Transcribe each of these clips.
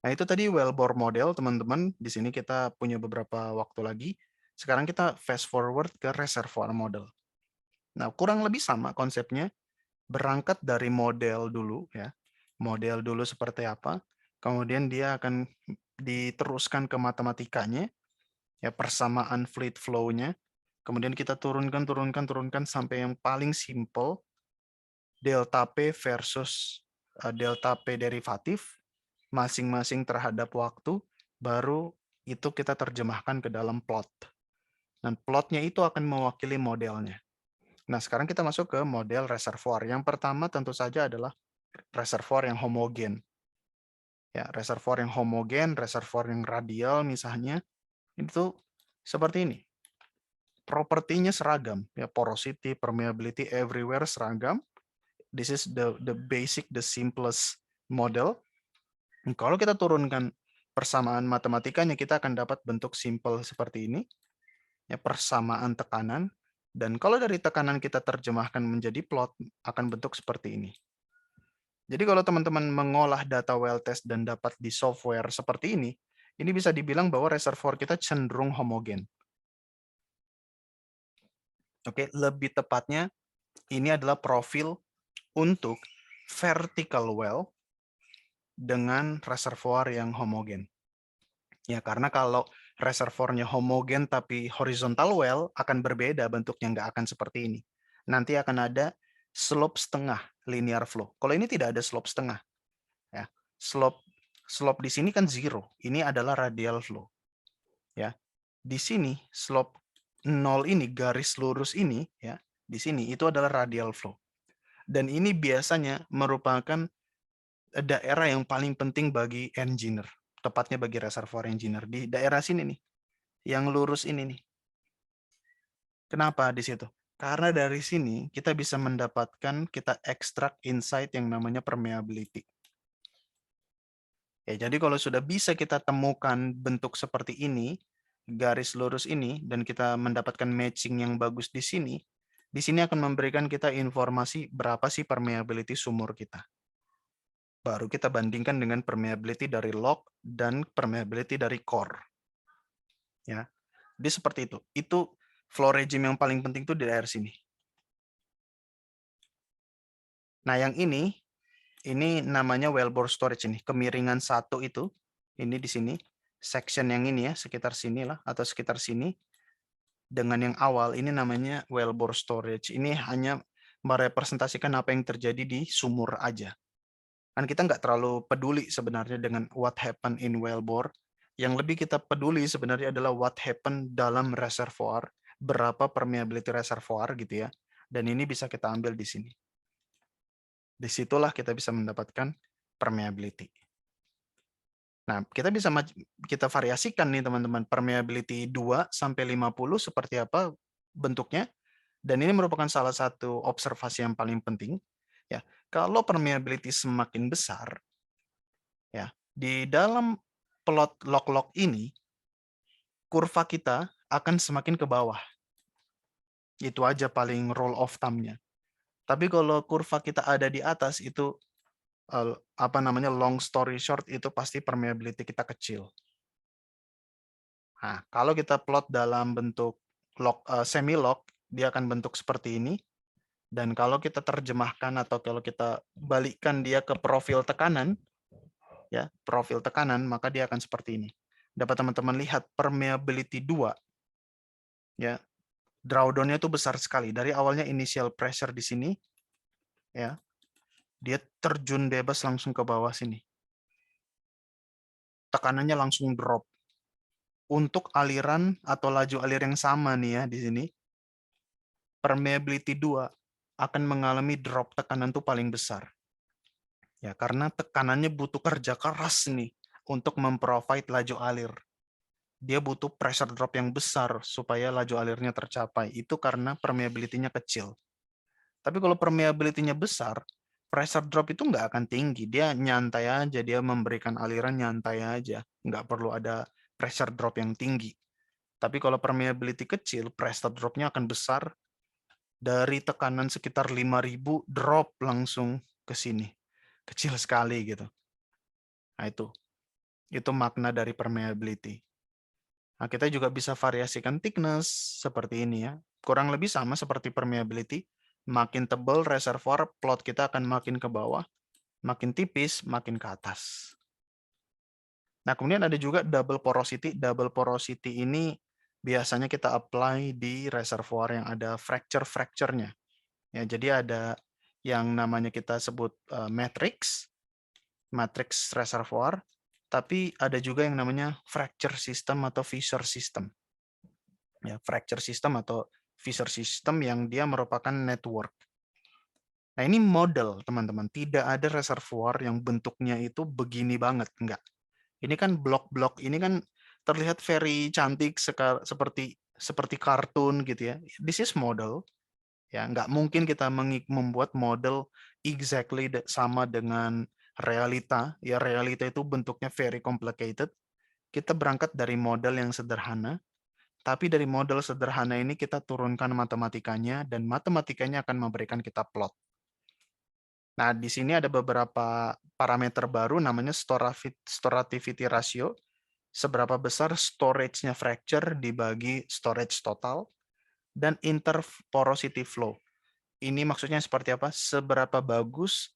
Nah, itu tadi well bore model, teman-teman. Di sini kita punya beberapa waktu lagi. Sekarang kita fast forward ke reservoir model. Nah, kurang lebih sama konsepnya, berangkat dari model dulu ya. Model dulu seperti apa, kemudian dia akan diteruskan ke matematikanya, ya persamaan fluid flow-nya. Kemudian kita turunkan, turunkan, turunkan sampai yang paling simple, delta P versus delta P derivatif, masing-masing terhadap waktu, baru itu kita terjemahkan ke dalam plot. Dan plotnya itu akan mewakili modelnya. Nah, sekarang kita masuk ke model reservoir. Yang pertama tentu saja adalah reservoir yang homogen. Ya, reservoir yang homogen, reservoir yang radial misalnya, itu seperti ini. Propertinya seragam, ya porosity, permeability everywhere seragam. This is the basic, the simplest model. Kalau kita turunkan persamaan matematikanya, kita akan dapat bentuk simple seperti ini, ya persamaan tekanan. Dan kalau dari tekanan kita terjemahkan menjadi plot, akan bentuk seperti ini. Jadi kalau teman-teman mengolah data well test dan dapat di software seperti ini bisa dibilang bahwa reservoir kita cenderung homogen. Oke, lebih tepatnya ini adalah profil untuk vertical well dengan reservoir yang homogen. Ya, karena kalau reservoirnya homogen tapi horizontal well akan berbeda bentuknya, nggak akan seperti ini. Nanti akan ada slope setengah linear flow. Kalau ini tidak ada slope setengah, ya. Slope di sini kan zero. Ini adalah radial flow, ya. Di sini slope 0 ini, garis lurus ini, ya, di sini itu adalah radial flow. Dan ini biasanya merupakan daerah yang paling penting bagi engineer, tepatnya bagi reservoir engineer di daerah sini nih, yang lurus ini nih. Kenapa di situ? Karena dari sini kita bisa mendapatkan, kita ekstrak insight yang namanya permeability. Ya, jadi kalau sudah bisa kita temukan bentuk seperti ini, garis lurus ini, dan kita mendapatkan matching yang bagus di sini akan memberikan kita informasi berapa sih permeability sumur kita. Baru kita bandingkan dengan permeability dari log dan permeability dari core. Ya, jadi seperti itu. Itu flow regime yang paling penting itu di daerah sini. Nah, yang ini namanya wellbore storage ini. Kemiringan satu itu, ini di sini. Section yang ini ya, sekitar sini lah, atau sekitar sini. Dengan yang awal, ini namanya wellbore storage. Ini hanya merepresentasikan apa yang terjadi di sumur aja. Kan kita nggak terlalu peduli sebenarnya dengan what happen in wellbore. Yang lebih kita peduli sebenarnya adalah what happen dalam reservoir, berapa permeability reservoir gitu ya. Dan ini bisa kita ambil di sini. Disitulah kita bisa mendapatkan permeability. Nah, kita variasikan nih teman-teman, permeability 2 sampai 50 seperti apa bentuknya. Dan ini merupakan salah satu observasi yang paling penting. Ya, kalau permeability semakin besar, ya, di dalam plot log-log ini, kurva kita akan semakin ke bawah. Itu aja paling rule of thumb-nya. Tapi kalau kurva kita ada di atas, itu apa namanya, long story short, itu pasti permeability kita kecil. Nah, kalau kita plot dalam bentuk semi log, dia akan bentuk seperti ini. Dan kalau kita terjemahkan atau kalau kita balikkan dia ke profil tekanan, ya profil tekanan, maka dia akan seperti ini. Dapat teman-teman lihat permeability 2, ya drawdown-nya itu besar sekali. Dari awalnya initial pressure di sini, ya dia terjun bebas langsung ke bawah sini. Tekanannya langsung drop. Untuk aliran atau laju alir yang sama nih ya di sini, permeability 2 akan mengalami drop tekanan tuh paling besar. Ya, karena tekanannya butuh kerja keras nih untuk memprovide laju alir. Dia butuh pressure drop yang besar supaya laju alirnya tercapai. Itu karena permeability-nya kecil. Tapi kalau permeability-nya besar, pressure drop itu nggak akan tinggi. Dia nyantai aja, dia memberikan aliran nyantai aja. Nggak perlu ada pressure drop yang tinggi. Tapi kalau permeability kecil, pressure drop-nya akan besar. Dari tekanan sekitar 5.000 drop langsung ke sini. Kecil sekali gitu. Nah itu. Itu makna dari permeability. Nah, kita juga bisa variasikan thickness seperti ini ya. Kurang lebih sama seperti permeability. Makin tebal reservoir, plot kita akan makin ke bawah. Makin tipis, makin ke atas. Nah, kemudian ada juga double porosity. Double porosity ini biasanya kita apply di reservoir yang ada fracture-fracture-nya. Ya, jadi ada yang namanya kita sebut matrix reservoir, tapi ada juga yang namanya fracture system atau fissure system. Ya, fracture system atau fissure system yang dia merupakan network. Nah, ini model, teman-teman. Tidak ada reservoir yang bentuknya itu begini banget, enggak. Ini kan blok-blok, ini kan terlihat very cantik seperti kartun gitu ya. This is model. Ya, nggak mungkin kita membuat model exactly sama dengan realita. Ya, realita itu bentuknya very complicated. Kita berangkat dari model yang sederhana, tapi dari model sederhana ini kita turunkan matematikanya, dan matematikanya akan memberikan kita plot. Nah, di sini ada beberapa parameter baru namanya storativity ratio. Seberapa besar storage-nya fracture dibagi storage total, dan interporosity flow. Ini maksudnya seperti apa? Seberapa bagus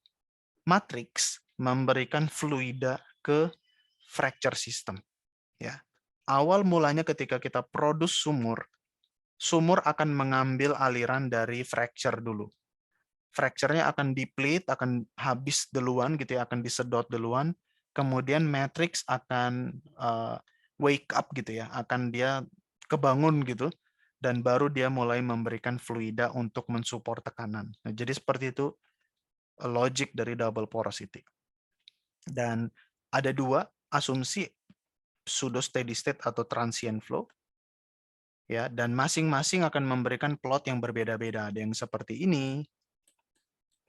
matriks memberikan fluida ke fracture system. Ya. Awal mulanya ketika kita produce sumur, sumur akan mengambil aliran dari fracture dulu. Fracture-nya akan deplete, akan habis duluan gitu ya, akan disedot duluan. Kemudian matrix akan wake up gitu ya, akan dia kebangun gitu, dan baru dia mulai memberikan fluida untuk mensupport tekanan. Nah, jadi seperti itu logic dari double porosity. Dan ada dua asumsi pseudo steady state atau transient flow. Ya, dan masing-masing akan memberikan plot yang berbeda-beda. Ada yang seperti ini,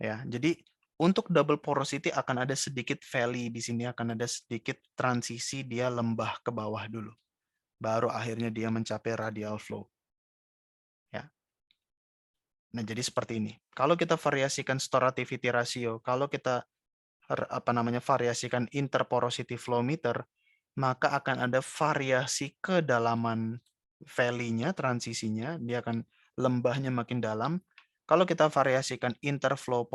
ya. Jadi untuk double porosity akan ada sedikit valley di sini, akan ada sedikit transisi, dia lembah ke bawah dulu. Baru akhirnya dia mencapai radial flow. Ya. Nah, jadi seperti ini. Kalau kita variasikan storativity ratio, kalau kita variasikan interporosity flow meter, maka akan ada variasi kedalaman valley-nya, transisinya, dia akan lembahnya makin dalam. Kalau kita variasikan interflow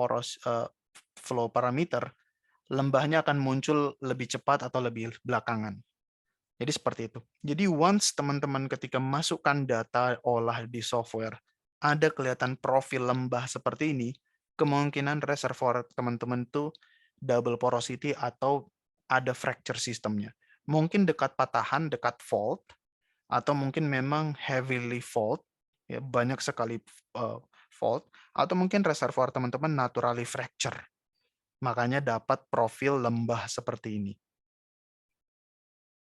flow parameter, lembahnya akan muncul lebih cepat atau lebih belakangan. Jadi seperti itu. Jadi once teman-teman ketika masukkan data olah di software, ada kelihatan profil lembah seperti ini, kemungkinan reservoir teman-teman itu double porosity atau ada fracture sistemnya. Mungkin dekat patahan, dekat fault, atau mungkin memang heavily fault, ya banyak sekali fault, atau mungkin reservoir teman-teman naturally fracture. Makanya dapat profil lembah seperti ini.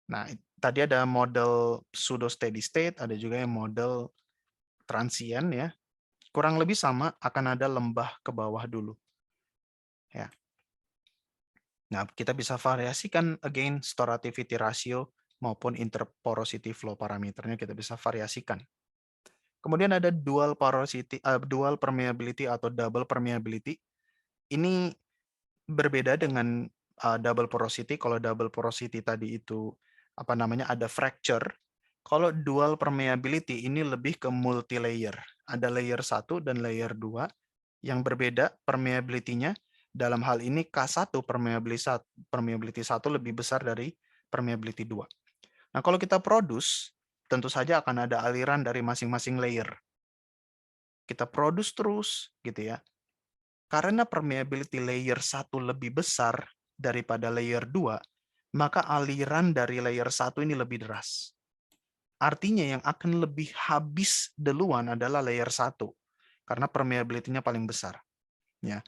Nah, tadi ada model pseudo steady state, ada juga yang model transient ya. Kurang lebih sama, akan ada lembah ke bawah dulu. Ya. Nah, kita bisa variasikan again storativity ratio maupun interporosity flow parameternya kita bisa variasikan. Kemudian ada dual permeability atau double permeability. Ini berbeda dengan double porosity. Kalau double porosity tadi itu ada fracture. Kalau dual permeability ini lebih ke multi layer. Ada layer 1 dan layer 2 yang berbeda permeability-nya. Dalam hal ini K1 permeability 1 lebih besar dari permeability 2. Nah, kalau kita produce, tentu saja akan ada aliran dari masing-masing layer. Kita produce terus gitu ya. Karena permeability layer 1 lebih besar daripada layer 2, maka aliran dari layer 1 ini lebih deras. Artinya yang akan lebih habis duluan adalah layer 1 karena permeability-nya paling besar. Ya.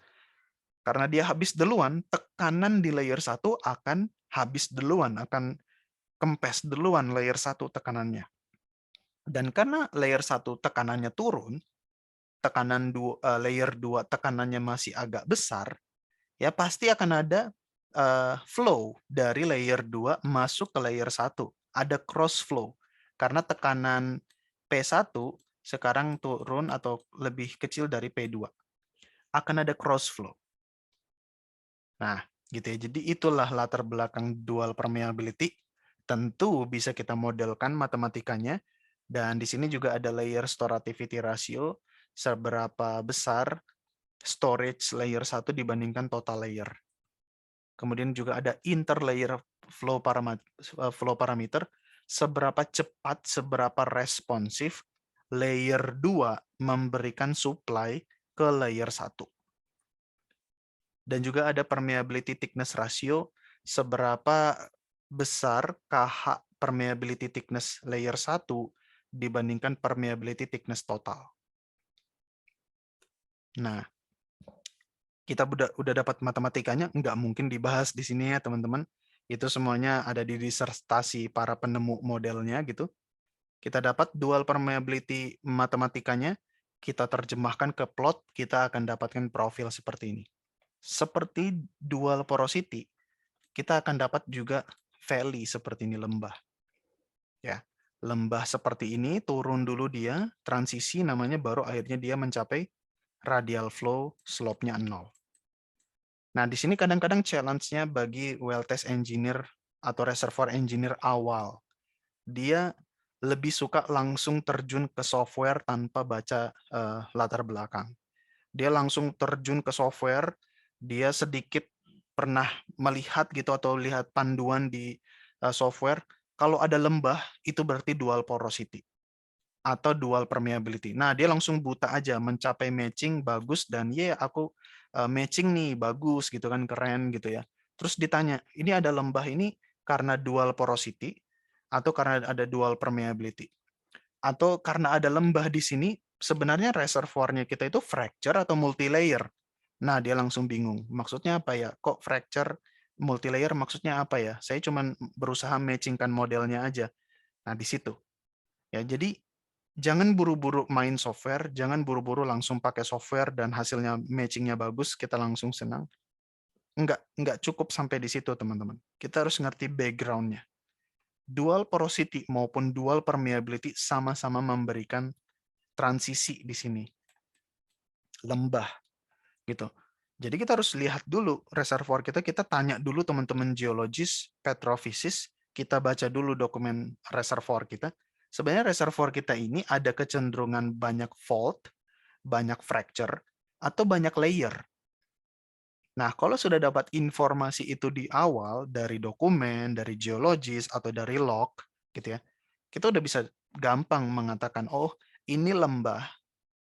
Karena dia habis duluan, tekanan di layer 1 akan habis duluan, akan kempes duluan layer 1 tekanannya. Dan karena layer 1 tekanannya turun, layer 2 tekanannya masih agak besar, ya pasti akan ada flow dari layer 2 masuk ke layer 1. Ada cross flow. Karena tekanan P1 sekarang turun atau lebih kecil dari P2. Akan ada cross flow. Nah, gitu ya. Jadi itulah latar belakang dual permeability. Tentu bisa kita modelkan matematikanya, dan di sini juga ada layer storativity ratio, seberapa besar storage layer 1 dibandingkan total layer. Kemudian juga ada interlayer flow parameter, seberapa cepat, seberapa responsif layer 2 memberikan supply ke layer 1. Dan juga ada permeability thickness ratio, seberapa besar KH permeability thickness layer 1 dibandingkan permeability thickness total. Nah, kita udah dapat matematikanya, nggak mungkin dibahas di sini ya teman-teman. Itu semuanya ada di disertasi para penemu modelnya gitu. Kita dapat dual permeability matematikanya, kita terjemahkan ke plot, kita akan dapatkan profil seperti ini. Seperti dual porosity, kita akan dapat juga valley seperti ini, lembah. Ya, lembah seperti ini turun dulu dia, transisi namanya, baru akhirnya dia mencapai radial flow, slope-nya 0. Nah, di sini kadang-kadang challenge-nya bagi well test engineer atau reservoir engineer awal. Dia lebih suka langsung terjun ke software tanpa baca latar belakang. Dia langsung terjun ke software, dia sedikit pernah melihat gitu atau lihat panduan di software, kalau ada lembah itu berarti dual porosity atau dual permeability. Nah, dia langsung buta aja, mencapai matching bagus, dan aku matching nih bagus gitu kan, keren gitu ya. Terus ditanya, ini ada lembah ini karena dual porosity atau karena ada dual permeability? Atau karena ada lembah di sini, sebenarnya reservoirnya kita itu fracture atau multilayer? Nah, dia langsung bingung. Maksudnya apa ya? Kok fracture multilayer maksudnya apa ya? Saya cuma berusaha matchingkan modelnya aja. Nah, di situ. Ya, jadi jangan buru-buru main software, jangan buru-buru langsung pakai software dan hasilnya matchingnya bagus, kita langsung senang. Enggak cukup sampai di situ, teman-teman. Kita harus ngerti background-nya. Dual porosity maupun dual permeability sama-sama memberikan transisi di sini, lembah gitu. Jadi kita harus lihat dulu reservoir kita tanya dulu teman-teman geologis, petrofisis, kita baca dulu dokumen reservoir kita. Sebenarnya reservoir kita ini ada kecenderungan banyak fault, banyak fracture, atau banyak layer. Nah, kalau sudah dapat informasi itu di awal dari dokumen, dari geologis, atau dari log, gitu ya, kita udah bisa gampang mengatakan, oh, ini lembah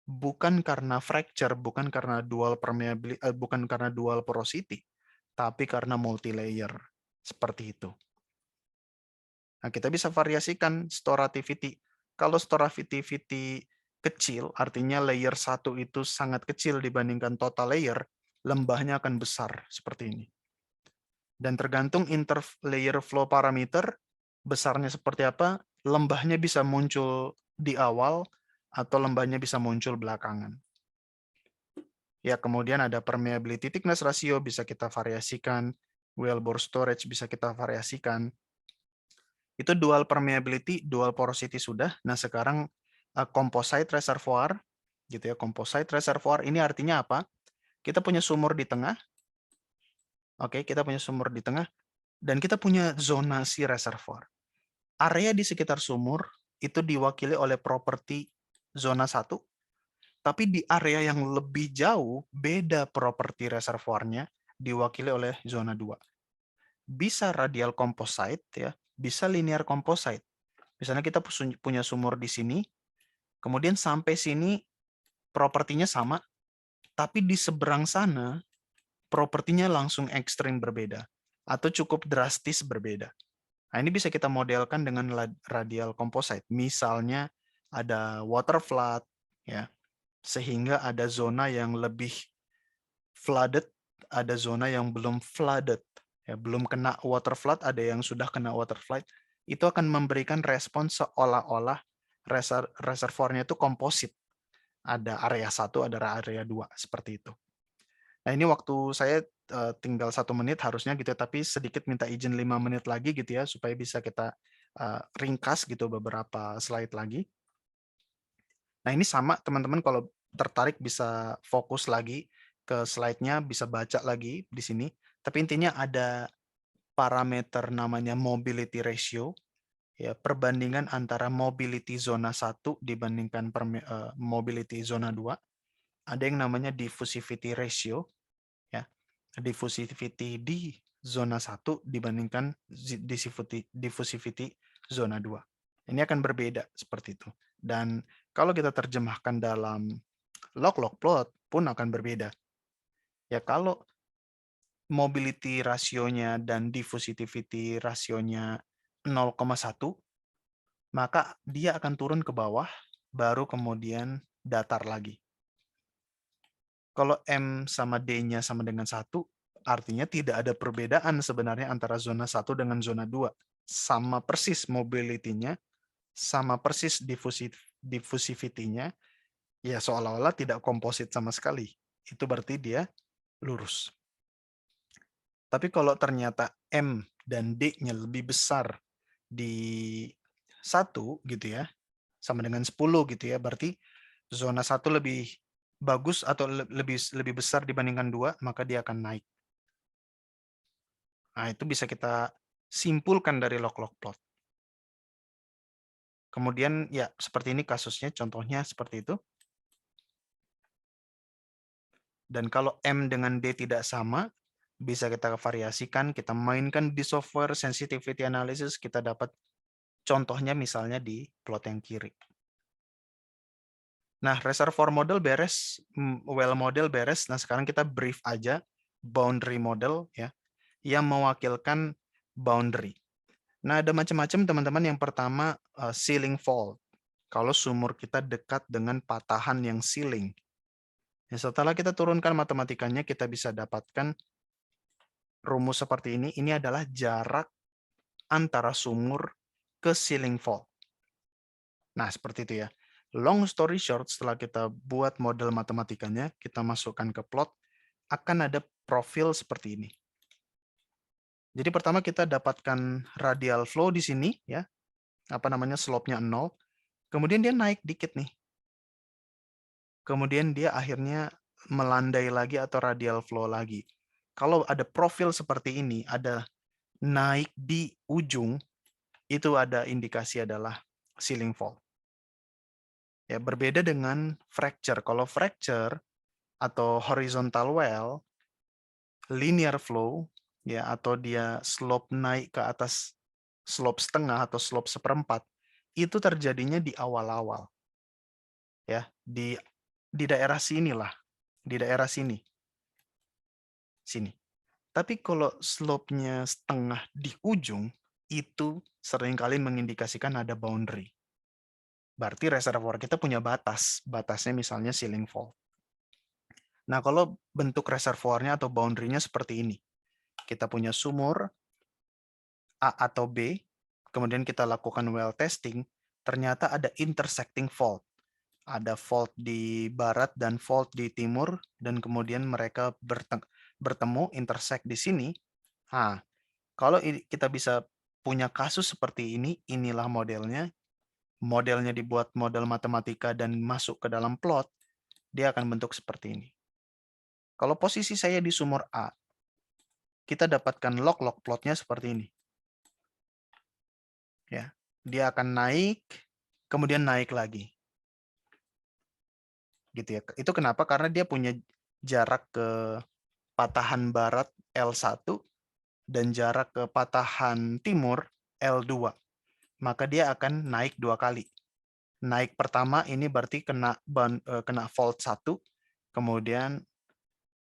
bukan karena fracture, bukan karena dual permeability, bukan karena dual porosity, tapi karena multi layer. Seperti itu. Nah, kita bisa variasikan storativity. Kalau storativity kecil, artinya layer 1 itu sangat kecil dibandingkan total layer, lembahnya akan besar seperti ini. Dan tergantung interlayer flow parameter, besarnya seperti apa, lembahnya bisa muncul di awal atau lembahnya bisa muncul belakangan. Ya, kemudian ada permeability thickness ratio bisa kita variasikan, wellbore storage bisa kita variasikan. Itu dual permeability, dual porosity sudah. Nah, sekarang composite reservoir gitu ya. Composite reservoir ini artinya apa? Kita punya sumur di tengah. Oke, kita punya sumur di tengah dan kita punya zonasi reservoir. Area di sekitar sumur itu diwakili oleh properti zona 1, tapi di area yang lebih jauh beda properti reservoirnya, diwakili oleh zona 2. Bisa radial composite ya, bisa linear composite. Misalnya kita punya sumur di sini, kemudian sampai sini propertinya sama, tapi di seberang sana propertinya langsung ekstrim berbeda atau cukup drastis berbeda. Nah, ini bisa kita modelkan dengan radial composite. Misalnya ada water flood ya, sehingga ada zona yang lebih flooded, ada zona yang belum flooded. Ya, belum kena water flood, ada yang sudah kena water flood. Itu akan memberikan respon seolah-olah reservoirnya itu komposit. Ada area 1, ada area 2, seperti itu. Nah, ini waktu saya tinggal 1 menit harusnya gitu, tapi sedikit minta izin 5 menit lagi gitu ya, supaya bisa kita ringkas gitu beberapa slide lagi. Nah, ini sama teman-teman, kalau tertarik bisa fokus lagi ke slide-nya, bisa baca lagi di sini. Tapi intinya ada parameter namanya mobility ratio, ya, perbandingan antara mobility zona 1 dibandingkan mobility zona 2. Ada yang namanya diffusivity ratio, ya. Diffusivity di zona 1 dibandingkan diffusivity zona 2. Ini akan berbeda seperti itu. Dan kalau kita terjemahkan dalam log-log plot pun akan berbeda. Ya, kalau mobility rasionya dan diffusivity rasionya 0,1, maka dia akan turun ke bawah, baru kemudian datar lagi. Kalau M sama D-nya sama dengan 1, artinya tidak ada perbedaan sebenarnya antara zona 1 dengan zona 2. Sama persis mobility-nya, sama persis diffusivity-nya, ya seolah-olah tidak komposit sama sekali. Itu berarti dia lurus. Tapi kalau ternyata M dan D-nya lebih besar di 1 gitu ya, sama dengan 10 gitu ya, berarti zona 1 lebih bagus atau lebih besar dibandingkan 2, maka dia akan naik. Nah, itu bisa kita simpulkan dari log-log plot. Kemudian ya seperti ini kasusnya, contohnya seperti itu. Dan kalau M dengan D tidak sama, bisa kita variasikan, kita mainkan di software sensitivity analysis, kita dapat contohnya misalnya di plot yang kiri. Nah, reservoir model beres, well model beres. Nah, sekarang kita brief aja boundary model ya, yang mewakilkan boundary. Nah, ada macam-macam teman-teman. Yang pertama, ceiling fault. Kalau sumur kita dekat dengan patahan yang ceiling. Ya, setelah kita turunkan matematikanya, kita bisa dapatkan rumus seperti ini. Ini adalah jarak antara sumur ke ceiling fault. Nah, seperti itu ya. Long story short, setelah kita buat model matematikanya, kita masukkan ke plot, akan ada profil seperti ini. Jadi pertama kita dapatkan radial flow di sini, ya, apa namanya, slope-nya 0. Kemudian dia naik dikit nih. Kemudian dia akhirnya melandai lagi atau radial flow lagi. Kalau ada profil seperti ini, ada naik di ujung, itu ada indikasi adalah ceiling fault. Ya, berbeda dengan fracture. Kalau fracture atau horizontal well, linear flow, ya, atau dia slope naik ke atas slope setengah atau slope seperempat, itu terjadinya di awal-awal. Ya, di daerah sinilah, di daerah sini. Sini. Tapi kalau slope-nya setengah di ujung, itu seringkali mengindikasikan ada boundary. Berarti reservoir kita punya batas. Batasnya misalnya ceiling fault. Nah, kalau bentuk reservoirnya atau boundary-nya seperti ini. Kita punya sumur A atau B, kemudian kita lakukan well testing, ternyata ada intersecting fault. Ada fault di barat dan fault di timur, dan kemudian mereka bertemu, intersect di sini. Nah, kalau kita bisa punya kasus seperti ini, inilah modelnya. Modelnya dibuat model matematika dan masuk ke dalam plot, dia akan bentuk seperti ini. Kalau posisi saya di sumur A, kita dapatkan log-log plotnya seperti ini. Ya, dia akan naik, kemudian naik lagi. Gitu ya. Itu kenapa? Karena dia punya jarak ke patahan barat L1 dan jarak ke patahan timur L2. Maka dia akan naik 2 kali. Naik pertama ini berarti kena fault 1, kemudian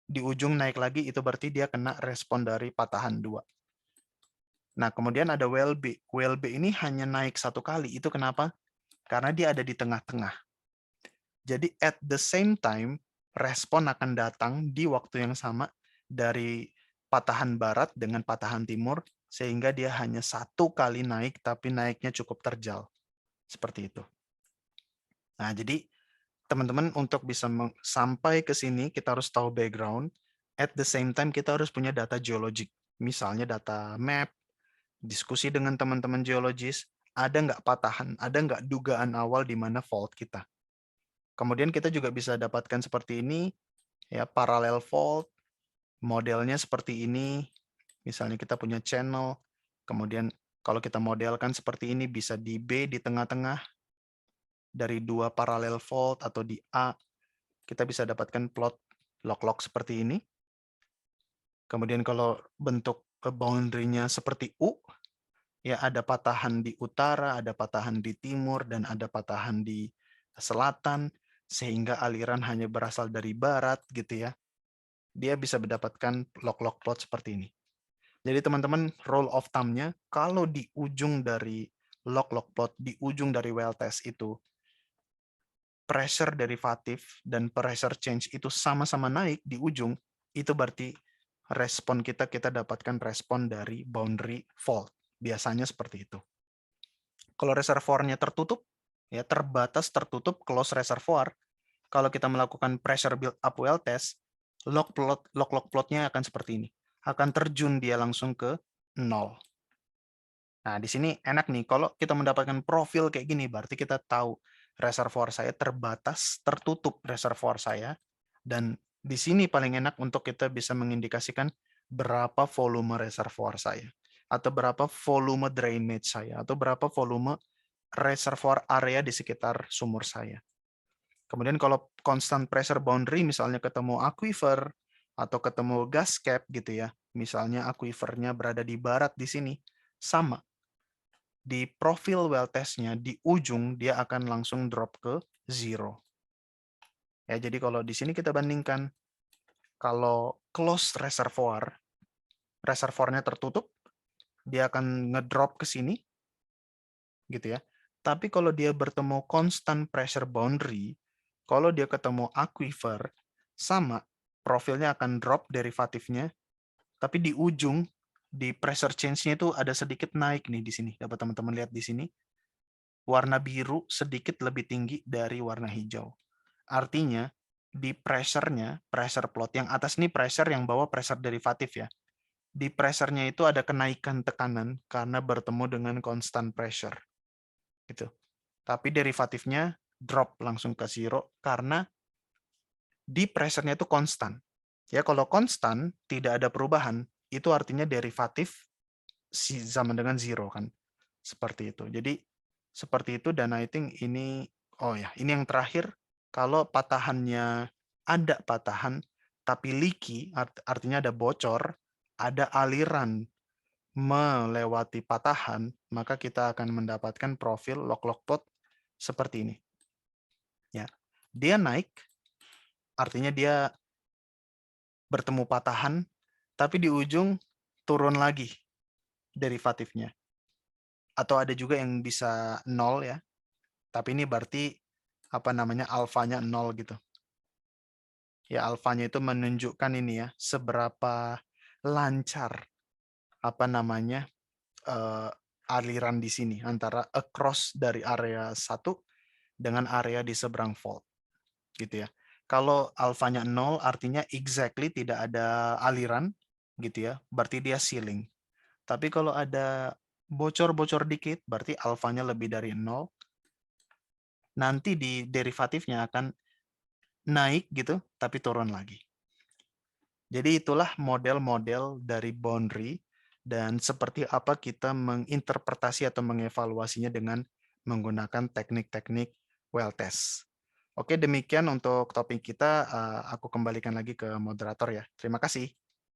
di ujung naik lagi, itu berarti dia kena respon dari patahan 2. Nah, kemudian ada WLB. WLB ini hanya naik 1 kali. Itu kenapa? Karena dia ada di tengah-tengah. Jadi at the same time, respon akan datang di waktu yang sama dari patahan barat dengan patahan timur, sehingga dia hanya 1 kali naik, tapi naiknya cukup terjal. Seperti itu. Nah, jadi teman-teman untuk bisa sampai ke sini, kita harus tahu background. At the same time, kita harus punya data geologik. Misalnya data map, diskusi dengan teman-teman geologis, ada nggak patahan, ada nggak dugaan awal di mana fault kita. Kemudian kita juga bisa dapatkan seperti ini, ya, parallel fault, Modelnya seperti ini, misalnya kita punya channel, kemudian kalau kita modelkan seperti ini bisa di B di tengah-tengah, dari 2 paralel fault atau di A, kita bisa dapatkan plot log-log seperti ini. Kemudian kalau bentuk boundary-nya seperti U, ya ada patahan di utara, ada patahan di timur, dan ada patahan di selatan, sehingga aliran hanya berasal dari barat gitu ya. Dia bisa mendapatkan log-log plot seperti ini. Jadi teman-teman, rule of thumb-nya, kalau di ujung dari log-log plot, di ujung dari well test itu, pressure derivatif dan pressure change itu sama-sama naik di ujung, itu berarti respon kita dapatkan respon dari boundary fault. Biasanya seperti itu. Kalau reservoirnya tertutup, ya terbatas tertutup close reservoir, kalau kita melakukan pressure build up well test, log plotnya akan seperti ini. Akan terjun dia langsung ke 0. Nah, di sini enak nih, kalau kita mendapatkan profil kayak gini, berarti kita tahu reservoir saya terbatas, tertutup reservoir saya, dan di sini paling enak untuk kita bisa mengindikasikan berapa volume reservoir saya, atau berapa volume drainage saya, atau berapa volume reservoir area di sekitar sumur saya. Kemudian kalau constant pressure boundary, misalnya ketemu aquifer, atau ketemu gas cap gitu ya, misalnya aquifernya berada di barat di sini, sama. Di profil well test-nya, di ujung dia akan langsung drop ke 0. Ya, jadi kalau di sini kita bandingkan, kalau close reservoir, reservoirnya tertutup, dia akan ngedrop ke sini, gitu ya. Tapi kalau dia bertemu constant pressure boundary, kalau dia ketemu aquifer, sama, profilnya akan drop derivatifnya, tapi di ujung, di pressure change-nya itu ada sedikit naik nih di sini. Dapat teman-teman lihat di sini. Warna biru sedikit lebih tinggi dari warna hijau. Artinya, di pressure-nya, pressure plot yang atas ini pressure yang bawa pressure derivatif ya. Di pressure-nya itu ada kenaikan tekanan karena bertemu dengan constant pressure. Gitu. Tapi derivatifnya drop langsung ke 0 karena di pressure-nya itu konstan. Ya, kalau konstan tidak ada perubahan, itu artinya derivatif sama dengan 0 kan. Seperti itu. Jadi seperti itu, dan I think ini, oh ya, ini yang terakhir, kalau patahannya ada patahan tapi leaky, artinya ada bocor, ada aliran melewati patahan, maka kita akan mendapatkan profil log-log plot seperti ini. Ya. Dia naik, artinya dia bertemu patahan, tapi di ujung turun lagi derivatifnya. Atau ada juga yang bisa 0 ya, tapi ini berarti apa namanya, alfanya 0 gitu. Ya, alfanya itu menunjukkan ini ya, seberapa lancar apa namanya, aliran di sini antara across dari area 1 dengan area di seberang fault gitu ya. Kalau alfanya 0 artinya exactly tidak ada aliran gitu ya, berarti dia sealing. Tapi kalau ada bocor-bocor dikit berarti alfanya lebih dari 0. Nanti di derivatifnya akan naik gitu tapi turun lagi. Jadi itulah model-model dari boundary dan seperti apa kita menginterpretasi atau mengevaluasinya dengan menggunakan teknik-teknik well test. Oke, demikian untuk topik kita. Aku kembalikan lagi ke moderator ya. Terima kasih.